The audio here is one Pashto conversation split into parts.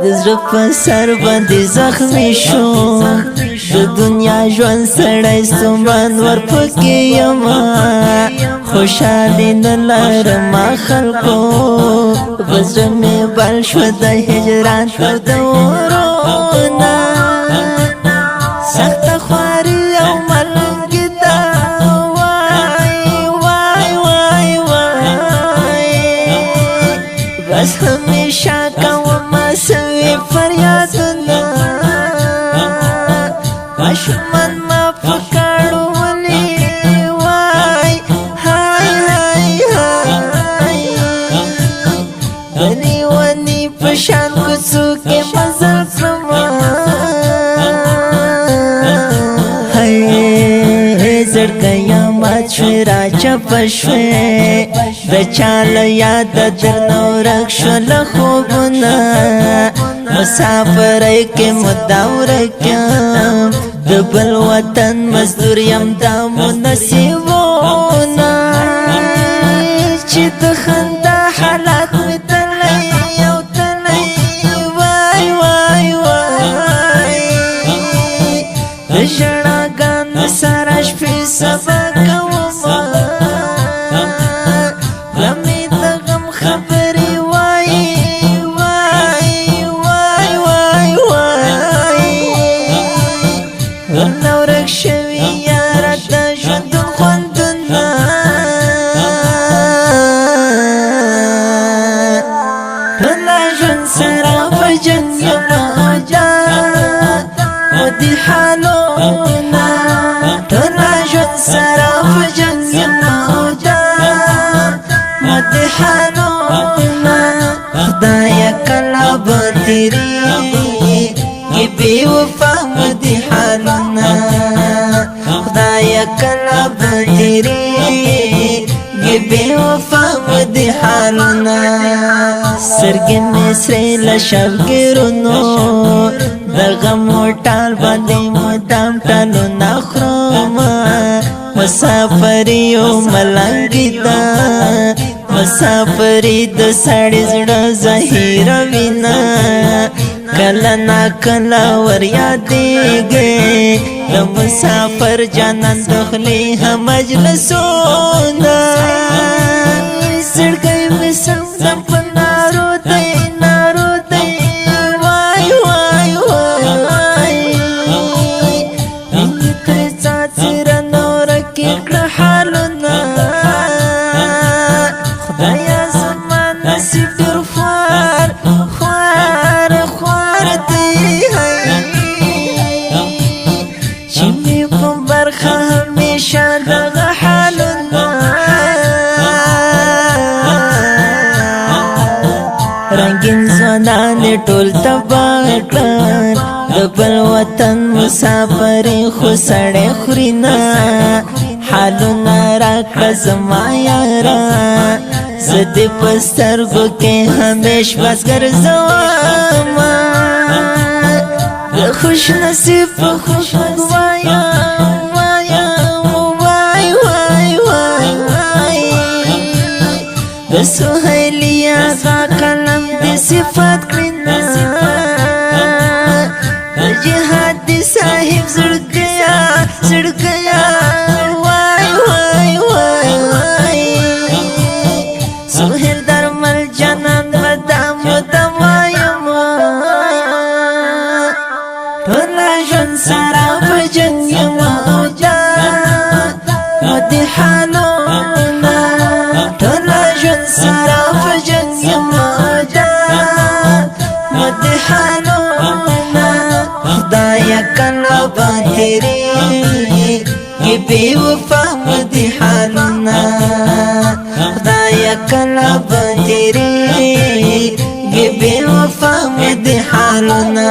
د زړه په سر باندې زخمي شوم د دنیا ژوند سړی ستومان ورپکې یما خوشحالي نه لرمه خلکو په زړه مې بل شوه د هجران تر د ورونه سخته خواري او ملنګي ده وای وای وای وای بس همیشه کومه سوي فریادونه ماشومان ما پکاړو ولې وای هاي هاي هاي ونی ونی پشان کوڅو کې مزل کړم زړګیا مات شوې راچپه شوې د چاله یاد درنه ورک شول خوبونه مسافرۍ کې مدام ورکیم د بل وطن مزدور یم دا مو نصیبونه چې د خندا حالات مې تللی او تللی وای وای وای د ژړاګانو سره شپې سبا کومه لمې د غم خبرې وایي وای وای وای وای ورنه ورک شوي یاره د ژوندون خوندونه ټوله ژوند سره په جنګ یمه ودې حالونه ټوله ژوند سره په جنګ یمه ودې حالونه خدایه کله به تېرېږي بې وفا مدې حالونه خدایه کله به تېرېږي بې وفا مدې حالونه سترګې مې سرې له شبګیرونو د غمو ټال باندې مدام ټالونه خورم مسافري یو ملنګي ده مسافري د سړي زړه زهیره وینه کله نا کله ور یادېږي د مسافر جانان د خولې هم مجلسونه زړګی مې سمسم په نارو دی نارو دی وای وای وای مینې ترې څاڅي رانه ورکې کړه حالونه خدایه زما نصیب ډېر خوار خوار خوار دی چې مې په برخه همیشه دغه حالونه رنګین ځوانان ټول تباه کړل د بل وطن مسافرۍ خو سړی خوري نه حالونه راکړه زما یاره زه دې په سترګو کې همیش بس ګرځومه د خوش نصیب په خوشحال وایم وایم وای وای وای د سهیلیا دا قلم دې صفات کړي نه د جهاد دې صاحب زړګیا زړګیا وای وای وای سهیل درمل جانان مدام مدام وایم ټوله ژوند سره په جنګ یمه ودې حالونه ټوله ژوند سره په جنګ یمه ودې حالونه خدایه کله به تېرېږي بې وفا مدې حالونه خدایه کله به تېرېږي بې وفا مدې حالونه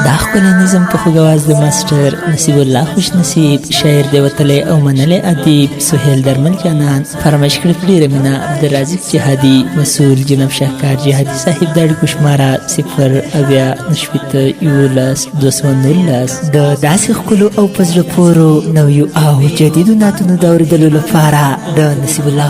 دا ښکلی نظم په خوږ اواز د ماسټر نصیب الله خوش نصیب شاعر دی وتلی او منلی ادیب سهیل درمل جانان فرمایش کړې په ډېره مینه عبدالرازق جهادي مسؤل جناب شاهکار جهادي صاحب د اړیکو شماره 01111 د داسې ښکلو او په زړه پورو نویو او جدیدو نعتونو د اورېدلو لپاره د نصیب الله